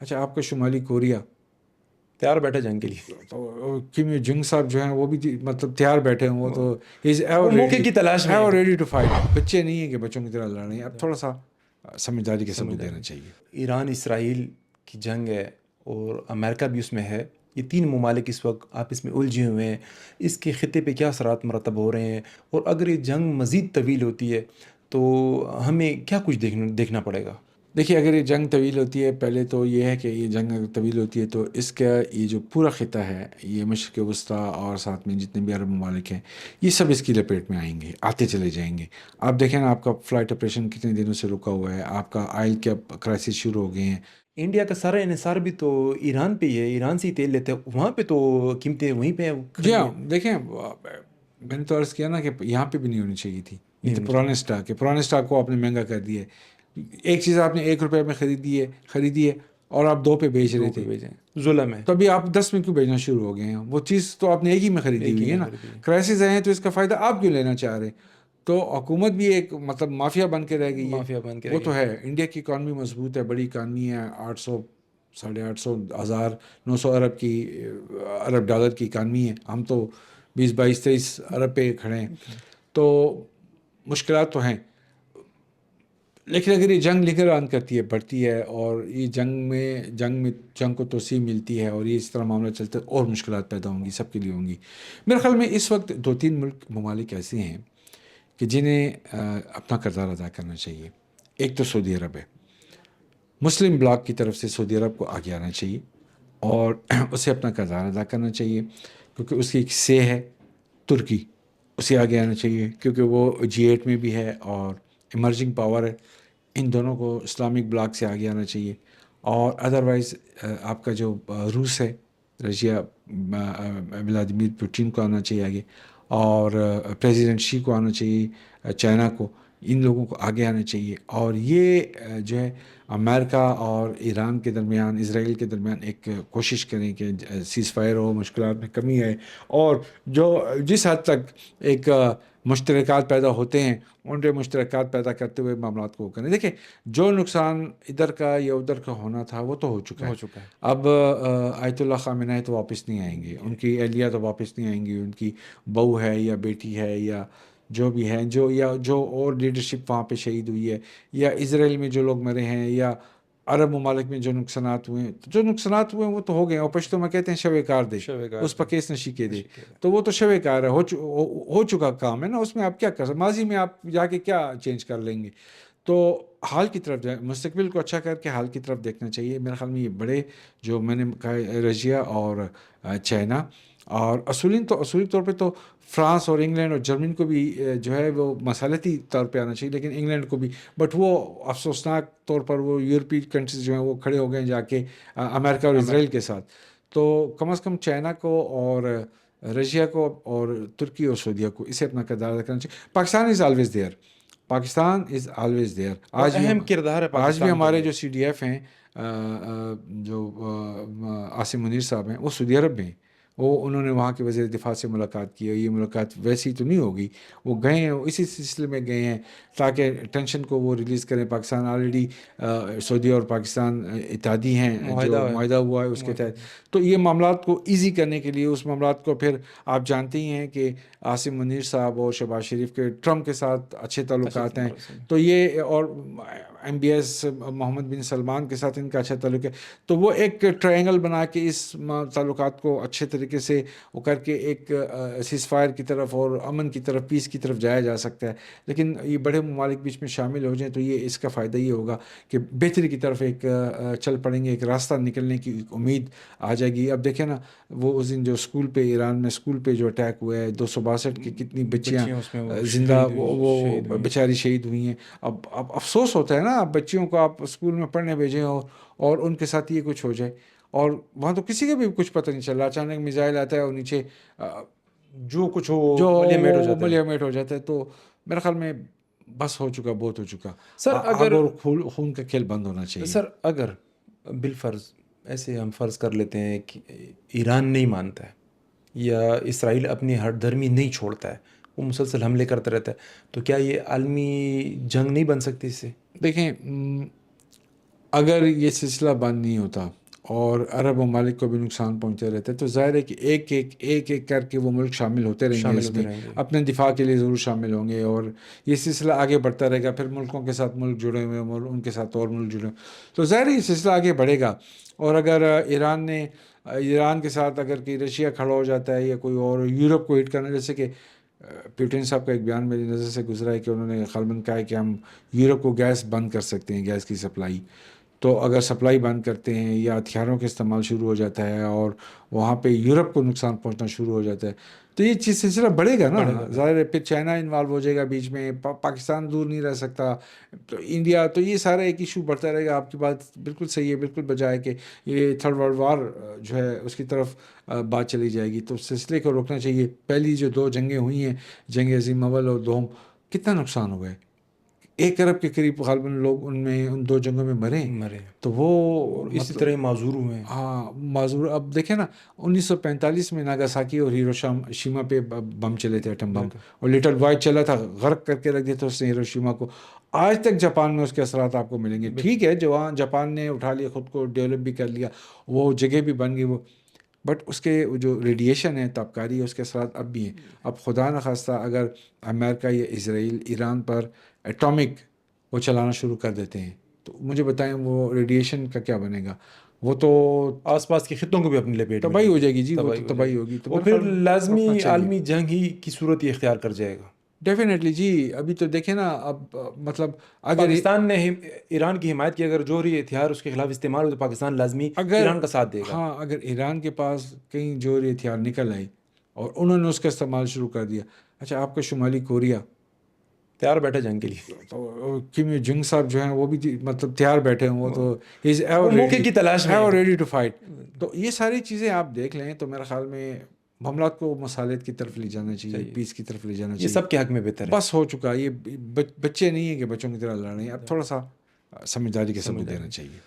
اچھا آپ کا شمالی کوریا تیار بیٹھا جنگ کے لیے، تو کیم جنگ صاحب جو ہیں وہ بھی مطلب تیار بیٹھے ہیں، وہ تو از وہ ایور موقع ریڈی، کی تلاش میں ایور ہے۔ Ready to fight. بچے نہیں ہیں کہ بچوں کی طرح لڑ رہے ہیں. اب تھوڑا سا سمجھداری کا ثبوت دینا سمجھداری، چاہیے. ایران اسرائیل کی جنگ ہے اور امریکہ بھی اس میں ہے، یہ تین ممالک اس وقت آپس میں الجھے ہوئے ہیں، اس کے خطے پہ کیا اثرات مرتب ہو رہے ہیں، اور اگر یہ جنگ مزید طویل ہوتی ہے تو ہمیں کیا کچھ دیکھنا پڑے گا؟ دیکھیے اگر یہ جنگ طویل ہوتی ہے، پہلے تو یہ ہے کہ یہ جنگ اگر طویل ہوتی ہے تو اس کا یہ جو پورا خطہ ہے، یہ مشرق وسطیٰ اور ساتھ میں جتنے بھی عرب ممالک ہیں، یہ سب اس کی لپیٹ میں آئیں گے، آتے چلے جائیں گے. آپ دیکھیں نا، آپ کا فلائٹ آپریشن کتنے دنوں سے رکا ہوا ہے، آپ کا آئل کے کرائسس شروع ہو گئے ہیں. انڈیا کا سارا انحصار بھی تو ایران پہ ہی ہے، ایران سے ہی تیل لیتے ہیں، وہاں پہ تو قیمتیں وہیں پہ جی کھڑی ہاں، ہیں. دیکھیں میں نے تو عرض کیا نا کہ یہاں پہ بھی نہیں ہونی چاہیے تھی. یہ نہیں تو ہونی پرانے اسٹاک ہے، پرانے اسٹاک کو آپ نے مہنگا کر دیا ہے. ایک چیز آپ نے 1 روپے میں خریدی ہے اور آپ 2 پہ بیچ چاہیے، رہے 2 پہ تھے، بھیجیں، ظلم ہے، تو ابھی آپ 10 میں کیوں بیچنا شروع ہو گئے ہیں؟ وہ چیز تو آپ نے ایک ہی میں خریدی ایک ہی ہوئی ہے میں نا. خریدی ہے. کرائسس آئے ہیں تو اس کا فائدہ آپ کیوں لینا چاہ رہے ہیں؟ تو حکومت بھی ایک مطلب مافیا بن کے رہ گئی ہے. مافیا بن کے وہ رہ گئی. تو ہے، انڈیا کی اکانومی مضبوط ہے، بڑی اکانومی ہے، 800 850 ہزار 900 ارب کی ارب ڈالر کی اکانومی ہے. ہم تو 20 22 23 ارب پہ کھڑے ہیں. تو مشکلات تو ہیں، لیکن اگر یہ جنگ نگران کرتی ہے، بڑھتی ہے، اور یہ جنگ کو توسیع ملتی ہے، اور یہ اس طرح معاملہ چلتا ہے، اور مشکلات پیدا ہوں گی، سب کے لیے ہوں گی. میرے خیال میں اس وقت 2 3 ممالک ایسے ہیں کہ جنہیں اپنا کردار ادا کرنا چاہیے. ایک تو سعودی عرب ہے. مسلم بلاک کی طرف سے سعودی عرب کو آگے آنا چاہیے اور اسے اپنا کردار ادا کرنا چاہیے، کیونکہ اس کی ایک سے ہے ترکی، اسے آگے آنا چاہیے کیونکہ وہ G8 میں بھی ہے اور ایمرجنگ پاور ہے. ان دونوں کو اسلامک بلاک سے آگے آنا چاہیے. اور ادروائز آپ کا جو روس ہے، رشیا، ولادیمیر پوٹین کو آنا چاہیے آگے، اور پریزیڈنٹ شی کو آنا چاہیے، چائنا کو، ان لوگوں کو آگے آنا چاہیے. اور یہ جو ہے امریکہ اور ایران کے درمیان، اسرائیل کے درمیان ایک کوشش کریں کہ سیز فائر ہو، مشکلات میں کمی آئے، اور جس حد تک ایک مشترکات پیدا ہوتے ہیں ان کے مشترکات پیدا کرتے ہوئے معاملات کو کریں. دیکھیں جو نقصان ادھر کا یا ادھر کا ہونا تھا وہ تو ہو چکا ہے. ہو چکا ہے. اب آیت اللہ خامنہ تو واپس نہیں آئیں گے، ان کی اہلیہ تو واپس نہیں آئیں گی، ان کی بہو ہے یا بیٹی ہے یا جو بھی ہیں، جو اور لیڈرشپ وہاں پہ شہید ہوئی ہے، یا اسرائیل میں جو لوگ مرے ہیں، یا عرب ممالک میں جو نقصانات ہوئے ہیں، جو نقصانات ہوئے ہیں وہ تو ہو گئے ہیں. اور پشتو میں کہتے ہیں شب کار دے، شب کار اس دے، پکیس نشی کے دے. نشی تو وہ تو شب کار ہے، ہو چکا کام ہے نا، اس میں آپ کیا کر سکتے؟ ماضی میں آپ جا کے کیا چینج کر لیں گے؟ تو حال کی طرف جائیں، مستقبل کو اچھا کر کے حال کی طرف دیکھنا چاہیے. میرے خیال میں یہ بڑے جو میں نے کہا رشیا اور چائنا، اور اصولی طور پہ تو فرانس اور انگلینڈ اور جرمن کو بھی جو ہے وہ مسالتی طور پہ آنا چاہیے، لیکن انگلینڈ کو بھی. بٹ وہ افسوسناک طور پر وہ یورپی کنٹریز جو ہیں وہ کھڑے ہو گئے ہیں جا کے امریکہ اور اسرائیل کے ساتھ. تو کم از کم چائنا کو اور رشیا کو اور ترکی اور سعودیہ کو اسے اپنا کردار ادا کرنا چاہیے. Pakistan is always there, Pakistan is always there. اور اہم کردار ہے آج بھی پاکستان کے ہمارے اندر. جو CDF ہیں، جو عاصم منیر صاحب ہیں، وہ سعودی عرب میں ہیں. انہوں نے وہاں کے وزیر دفاع سے ملاقات کی ہے. یہ ملاقات ویسی تو نہیں ہوگی، وہ گئے ہیں، اسی سلسلے میں گئے ہیں تاکہ ٹینشن کو وہ ریلیز کریں. پاکستان آلریڈی سعودی اور پاکستان اتحادی ہیں، جو معاہدہ ہے، معاہدہ ہوا ہے اس کے معاہدہ تحت. ہے. تو یہ معاملات کو ایزی کرنے کے لیے، اس معاملات کو پھر آپ جانتے ہی ہیں کہ عاصم منیر صاحب اور شہباز شریف کے ٹرمپ کے ساتھ اچھے اچھا تعلقات ہیں. تو یہ اور MBS محمد بن سلمان کے ساتھ ان کا اچھا تعلق ہے. تو وہ ایک ٹرائنگل بنا کے اس تعلقات کو اچھے طریقے سے وہ کر کے ایک سیز فائر کی طرف اور امن کی طرف، پیس کی طرف جایا جا سکتا ہے. لیکن یہ بڑے ممالک بیچ میں شامل ہو جائیں تو یہ اس کا فائدہ یہ ہوگا کہ بہتری کی طرف ایک چل پڑیں گے، ایک راستہ نکلنے کی امید آ جائے گی. اب دیکھیں نا، وہ اس دن جو اسکول پہ، ایران میں اسکول پہ جو اٹیک ہوا ہے، 262 کی کتنی بچیاں اس میں وہ زندہ، شہید ہوئی، وہ شہید ہوئی. بیچاری شہید ہوئی ہیں. اب افسوس ہوتا ہے نا، بچیوں کو آپ اسکول میں پڑھنے بھیجیں اور ان کے ساتھ یہ کچھ ہو جائے. اور وہاں تو کسی کا بھی کچھ پتہ نہیں چل رہا، اچانک میزائل آتا ہے اور نیچے جو کچھ ہو جو ملیا میٹ ہو وہ جاتا ہے. ملیا میٹ ہو جاتا ہے. تو میرے خیال میں بس ہو چکا، بہت ہو چکا. سر آگ اگر اور خون کا کھیل بند ہونا چاہیے. سر اگر بالفرض ایسے ہم فرض کر لیتے ہیں کہ ایران نہیں مانتا ہے یا اسرائیل اپنی ہٹ دھرمی نہیں چھوڑتا ہے، وہ مسلسل حملے کرتا رہتا ہے، تو کیا یہ عالمی جنگ نہیں بن سکتی اس سے؟ دیکھیں، اگر یہ سلسلہ بند نہیں ہوتا اور عرب ممالک کو بھی نقصان پہنچتے رہتے تو ظاہر ہے کہ ایک کر کے وہ ملک شامل ہوتے رہیں گے اس میں، اپنے دفاع کے لیے ضرور شامل ہوں گے، اور یہ سلسلہ آگے بڑھتا رہے گا، پھر ملکوں کے ساتھ ملک جڑے ہوئے ہیں، ان کے ساتھ اور ملک جڑے ہوئے، تو ظاہر ہے یہ سلسلہ آگے بڑھے گا۔ اور اگر ایران کے ساتھ اگر کہ رشیا کھڑا ہو جاتا ہے یا کوئی اور یورپ کو ہٹ کرنا، جیسے کہ پیوٹن صاحب کا ایک بیان میری نظر سے گزرا ہے کہ انہوں نے غالباً کہا ہے کہ ہم یورپ کو گیس بند کر سکتے ہیں، گیس کی سپلائی، تو اگر سپلائی بند کرتے ہیں یا ہتھیاروں کا استعمال شروع ہو جاتا ہے اور وہاں پہ یورپ کو نقصان پہنچنا شروع ہو جاتا ہے تو یہ چیز سلسلہ بڑھے گا نا، ظاہر ہے پھر چائنا انوالو ہو جائے گا بیچ میں، پاکستان دور نہیں رہ سکتا، تو انڈیا، تو یہ سارا ایک ایشو بڑھتا رہے گا۔ آپ کی بات بالکل صحیح ہے، بالکل بجائے کہ یہ تھرڈ ورلڈ وار جو ہے اس کی طرف بات چلی جائے گی، تو سلسلے کو روکنا چاہیے۔ پہلی جو 2 جنگیں ہوئی ہیں، جنگ عظیم اول اور دوم، کتنا نقصان ہوا ہے، 1 ارب کے قریب غالباً لوگ ان 2 جنگوں میں مرے، تو وہ اسی طرح معذور ہوئے ہیں۔ ہاں معذور۔ اب دیکھیں نا 1945 میں ناگاساکی اور ہیروشیما پہ بم چلے تھے، ایٹم بم، اور لٹل بوائے چلا تھا، غرق کر کے رکھ دیا تھا اس نے ہیروشیما کو۔ آج تک جاپان میں اس کے اثرات آپ کو ملیں گے۔ ٹھیک ہے جاپان نے اٹھا لیا خود کو، ڈیولپ بھی کر لیا، وہ جگہ بھی بن گئی وہ، بٹ اس کے جو ریڈیشن ہے، تابکاری ہے، اس کے اثرات اب بھی ہیں۔ اب خدا نخواستہ اگر امریکہ یا اسرائیل ایران پر ایٹامک وہ چلانا شروع کر دیتے ہیں تو مجھے بتائیں وہ ریڈیشن کا کیا بنے گا؟ وہ تو آس پاس کے خطوں کو بھی اپنی لپیٹ میں تباہی ہو جائے گی جی، وہ تو تباہی ہوگی، تو اور پھر لازمی عالمی جنگ ہی کی صورت ہی اختیار کر جائے گا۔ ڈیفینیٹلی جی۔ ابھی تو دیکھیں نا، اب مطلب اگر پاکستان نے ایران کی حمایت کی، اگر جوہری ہتھیار اس کے خلاف استعمال ہو تو پاکستان لازمی ایران کا ساتھ دے گا۔ ہاں، اگر ایران کے پاس کہیں جوہری ہتھیار نکل آئے اور انہوں نے اس کا استعمال شروع کر دیا، اچھا آپ کا شمالی کوریا تیار بیٹھا جنگ کے لیے، تو کم جنگ صاحب جو ہیں وہ بھی مطلب تیار بیٹھے ہیں، وہ تو موقع کی تلاش میں ریڈی ٹو فائٹ۔ تو یہ ساری چیزیں آپ دیکھ لیں تو میرے خیال میں معاملات کو مصالحت کی طرف لے جانا چاہیے، پیس کی طرف لے جانا چاہیے، یہ سب کے حق میں بہتر ہے۔ بس ہو چکا، یہ بچے نہیں ہیں کہ بچوں کی طرح لڑ رہے ہیں، اب تھوڑا سا سمجھداری کے ثبوت دینا چاہیے۔